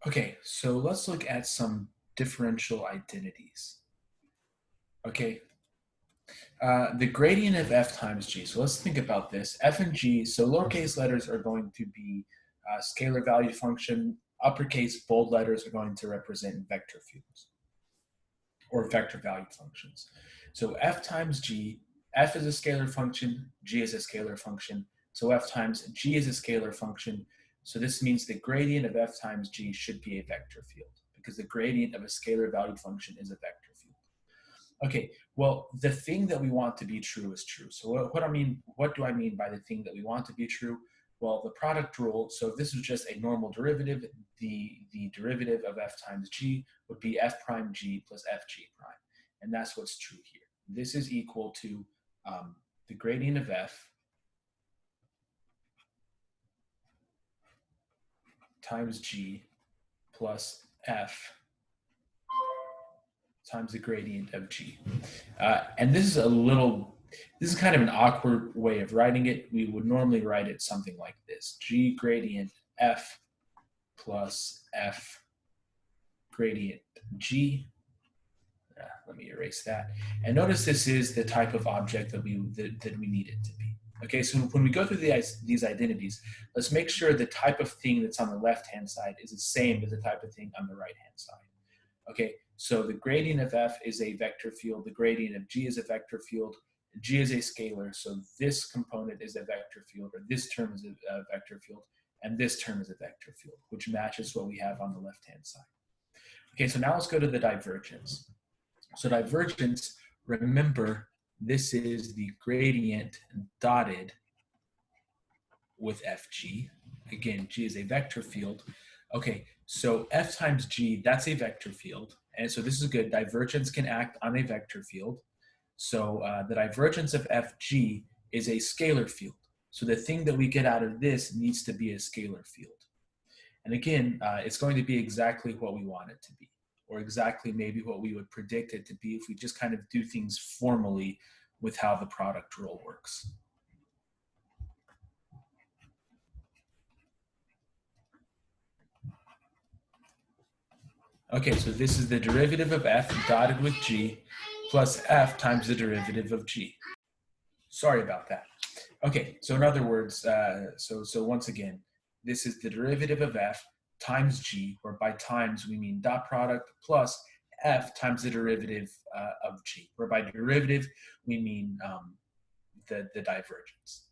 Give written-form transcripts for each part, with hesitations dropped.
Okay, so let's look at some differential identities. Okay, the gradient of f times g. So let's think about this. F and g, so lowercase letters are going to be scalar value function. Uppercase bold letters are going to represent vector fields or vector value functions. So f times g, f is a scalar function, g is a scalar function. So f times g is a scalar function. So this means the gradient of f times g should be a vector field because the gradient of a scalar valued function is a vector field. Okay, well, the thing that we want to be true is true. So what do I mean by the thing that we want to be true? Well, the product rule, so if this was just a normal derivative, the derivative of f times g would be f prime g plus fg prime. And that's what's true here. This is equal to the gradient of f times g plus f times the gradient of g. And this is kind of an awkward way of writing it. We would normally write it something like this: g gradient f plus f gradient g. Let me erase that. And notice this is the type of object that we need it to be. Okay, so when we go through these identities, let's make sure the type of thing that's on the left-hand side is the same as the type of thing on the right-hand side. Okay, so the gradient of f is a vector field, the gradient of g is a vector field, g is a scalar, so this component is a vector field, or this term is a vector field, and this term is a vector field, which matches what we have on the left-hand side. Okay, so now let's go to the divergence. So divergence, remember, this is the gradient dotted with fg. Again, g is a vector field. Okay, so f times g, that's a vector field. And so this is good. Divergence can act on a vector field. So the divergence of fg is a scalar field. So the thing that we get out of this needs to be a scalar field. And again, it's going to be exactly what we want it to be, or exactly maybe what we would predict it to be if we just kind of do things formally with how the product rule works. Okay, so this is the derivative of f dotted with g plus f times the derivative of g. Sorry about that. Okay, so in other words, so once again, this is the derivative of f times g, where by times we mean dot product, plus f times the derivative of g, where by derivative we mean the divergence.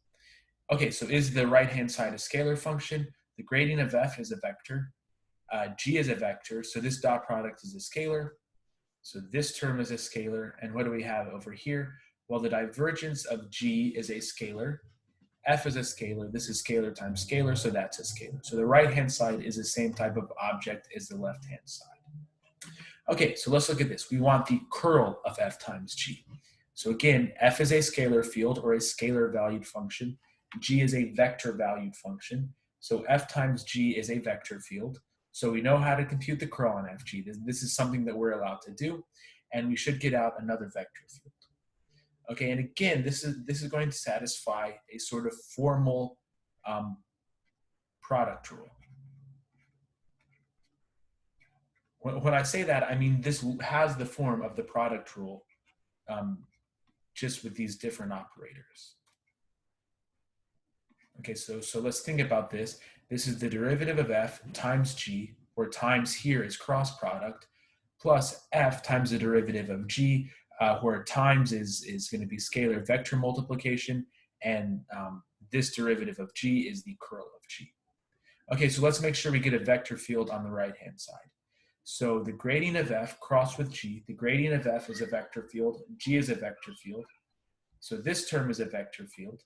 Okay, so is the right-hand side a scalar function? The gradient of f is a vector. G is a vector, so this dot product is a scalar. So this term is a scalar, and what do we have over here? Well, the divergence of g is a scalar. F is a scalar. This is scalar times scalar, so that's a scalar. So the right-hand side is the same type of object as the left-hand side. Okay, so let's look at this. We want the curl of f times g. So again, f is a scalar field or a scalar valued function. G is a vector valued function. So f times g is a vector field. So we know how to compute the curl on fg. This is something that we're allowed to do, and we should get out another vector field. Okay, and again, this is going to satisfy a sort of formal product rule. When I say that, I mean this has the form of the product rule, just with these different operators. Okay, so let's think about this. This is the derivative of f times g, where times here is cross product, plus f times the derivative of g, where times is going to be scalar vector multiplication, and this derivative of g is the curl of g. Okay, so let's make sure we get a vector field on the right-hand side. So the gradient of f crossed with g, the gradient of f is a vector field, g is a vector field. So this term is a vector field.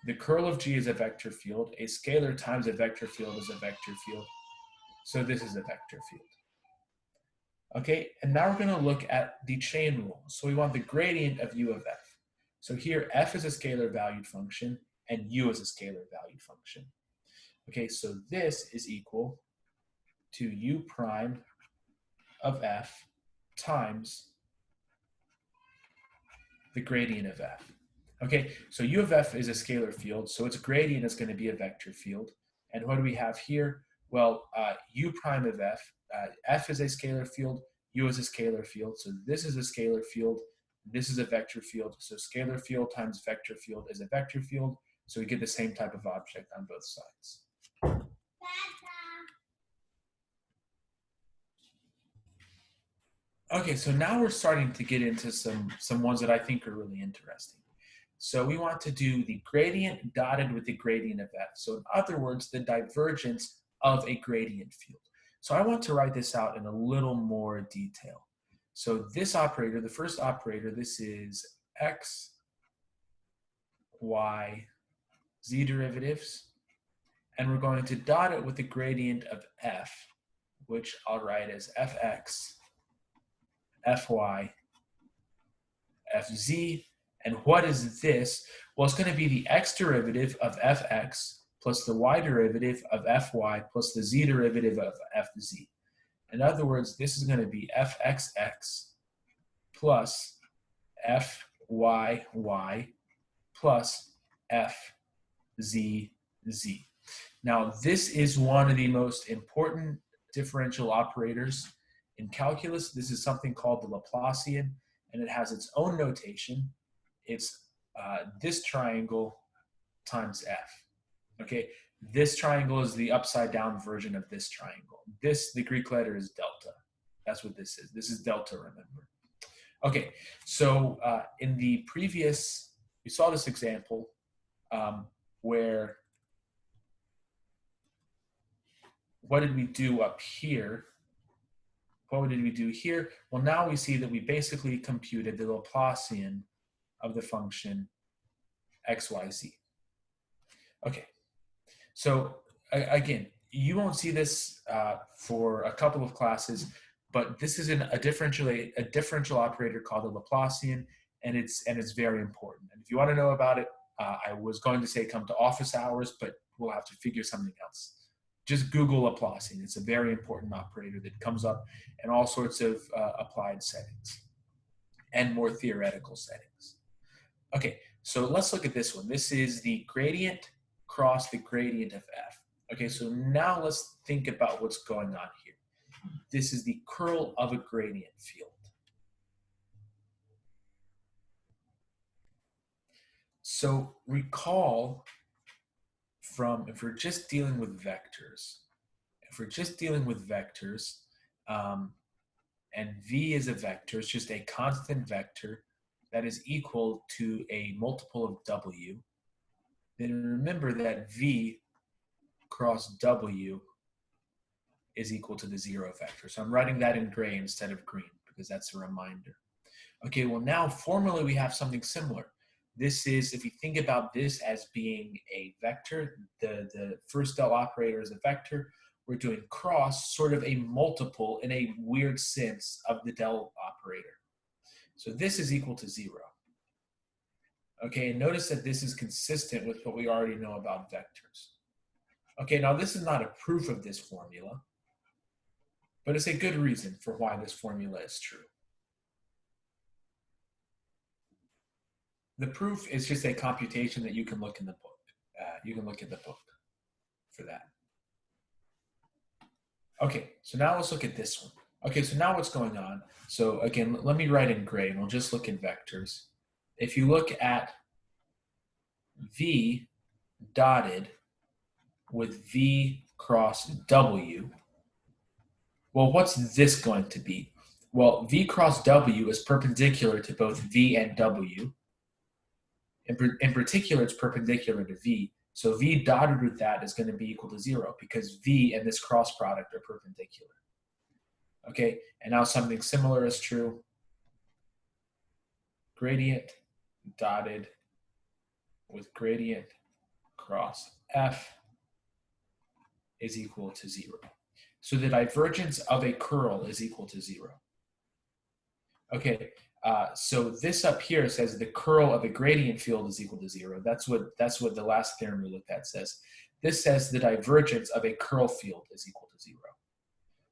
The curl of g is a vector field. A scalar times a vector field is a vector field. So this is a vector field. Okay, and now we're going to look at the chain rule. So we want the gradient of u of f. So here, f is a scalar valued function, and u is a scalar valued function. Okay, so this is equal to u prime of f times the gradient of f. Okay, so u of f is a scalar field, so its gradient is going to be a vector field. And what do we have here? Well, u prime of f is a scalar field, u is a scalar field, so this is a scalar field, this is a vector field, so scalar field times vector field is a vector field, so we get the same type of object on both sides. Okay, so now we're starting to get into some ones that I think are really interesting. So we want to do the gradient dotted with the gradient of f. So in other words, the divergence of a gradient field. So I want to write this out in a little more detail. So this operator, the first operator, this is x, y, z derivatives, and we're going to dot it with the gradient of f, which I'll write as fx, fy, fz. And what is this? Well, it's going to be the x derivative of fx plus the y derivative of fy plus the z derivative of fz. In other words, this is going to be fxx plus fyy plus fzz. Now, this is one of the most important differential operators in calculus. This is something called the Laplacian, and it has its own notation. It's this triangle times f. Okay, this triangle is the upside down version of this triangle. This, the Greek letter is delta. That's what this is. This is delta, remember. Okay, so in the previous, we saw this example where, what did we do up here? What did we do here? Well, now we see that we basically computed the Laplacian of the function xyz. Okay, so again, you won't see this for a couple of classes, but this is a differential operator called the Laplacian, and it's very important. And if you want to know about it, I was going to say come to office hours, but we'll have to figure something else. Just Google Laplacian. It's a very important operator that comes up in all sorts of applied settings and more theoretical settings. Okay, so let's look at this one. This is the gradient cross the gradient of f. Okay, so now let's think about what's going on here. This is the curl of a gradient field. So recall from, if we're just dealing with vectors, and v is a vector, it's just a constant vector that is equal to a multiple of w, then remember that v cross w is equal to the 0 vector. So I'm writing that in gray instead of green because that's a reminder. Okay, well now formally we have something similar. This is, if we think about this as being a vector, the first del operator is a vector, we're doing cross, sort of a multiple in a weird sense of the del operator. So this is equal to 0. Okay, and notice that this is consistent with what we already know about vectors. Okay, now this is not a proof of this formula, but it's a good reason for why this formula is true. The proof is just a computation that you can look in the book. You can look at the book for that. Okay, so now let's look at this one. Okay, so now what's going on? So again, let me write in gray and we'll just look at vectors. If you look at v dotted with v cross w, well, what's this going to be? Well, v cross w is perpendicular to both v and w. In particular, it's perpendicular to v. So v dotted with that is going to be equal to 0 because v and this cross product are perpendicular. Okay, and now something similar is true. Gradient dotted with gradient cross f is equal to 0. So the divergence of a curl is equal to 0. Okay, so this up here says the curl of a gradient field is equal to 0. That's what the last theorem we looked at says. This says the divergence of a curl field is equal to 0.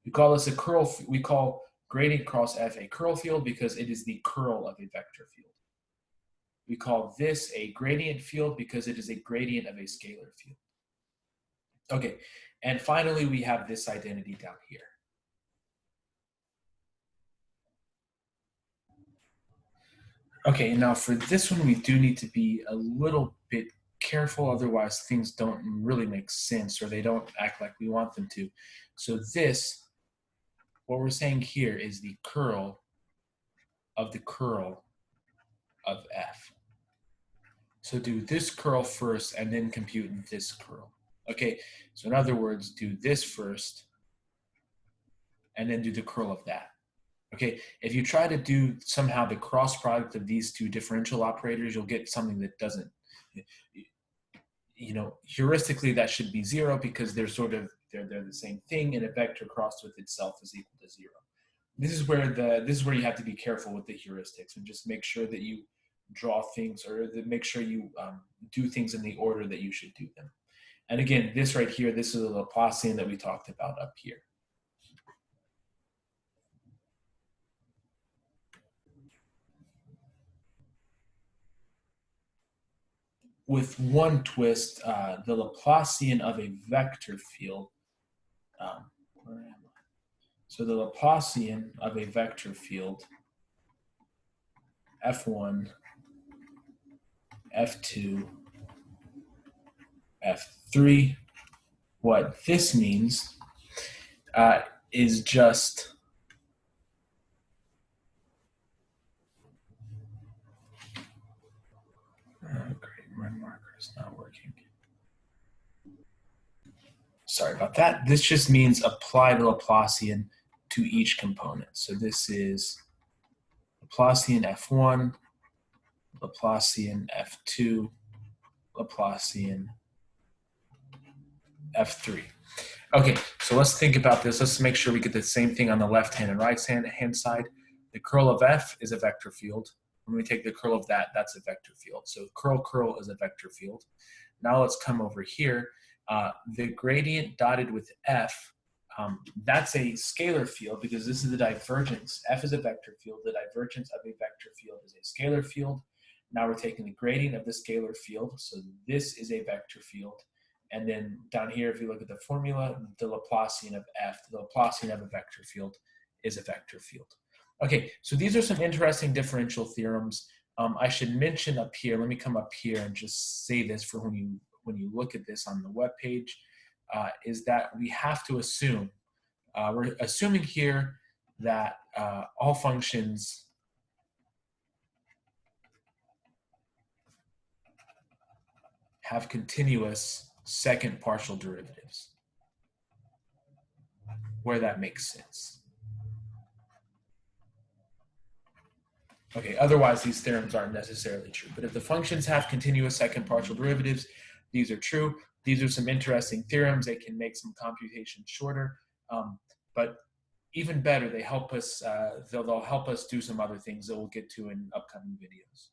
We call this a curl. We call gradient cross f a curl field because it is the curl of a vector field. We call this a gradient field because it is a gradient of a scalar field. Okay, And finally, we have this identity down here. Okay, now for this one, we do need to be a little bit careful, otherwise things don't really make sense or they don't act like we want them to. So this, what we're saying here is the curl of f. So do this curl first and then compute this curl. Okay, so in other words, do this first and then do the curl of that. Okay, if you try to do somehow the cross product of these two differential operators, you'll get something that doesn't, heuristically that should be 0 because they're they're the same thing, and a vector crossed with itself is equal to 0. This is where you have to be careful with the heuristics and just make sure that you draw things or make sure you do things in the order that you should do them. And again, this right here, this is a Laplacian that we talked about up here. With one twist, the Laplacian of a vector field, where am I? So the Laplacian of a vector field, F1, F2, F3, what this means is just great, my marker is not working. Sorry about that. This just means apply the Laplacian to each component. So this is Laplacian F1, Laplacian F2, Laplacian F3. Okay, so let's think about this. Let's make sure we get the same thing on the left hand and right hand side. The curl of F is a vector field. When we take the curl of that, that's a vector field. So curl is a vector field. Now let's come over here. The gradient dotted with F, that's a scalar field because this is the divergence. F is a vector field. The divergence of a vector field is a scalar field. Now we're taking the gradient of the scalar field. So this is a vector field. And then down here, if you look at the formula, the Laplacian of F, the Laplacian of a vector field is a vector field. Okay, so these are some interesting differential theorems. I should mention up here, let me come up here and just say this for when you look at this on the web page, is that we have to assume, we're assuming here that all functions have continuous second partial derivatives, where that makes sense. Okay, otherwise these theorems aren't necessarily true. But if the functions have continuous second partial derivatives, these are true. These are some interesting theorems. They can make some computation shorter, but even better, they help us. They'll help us do some other things that we'll get to in upcoming videos.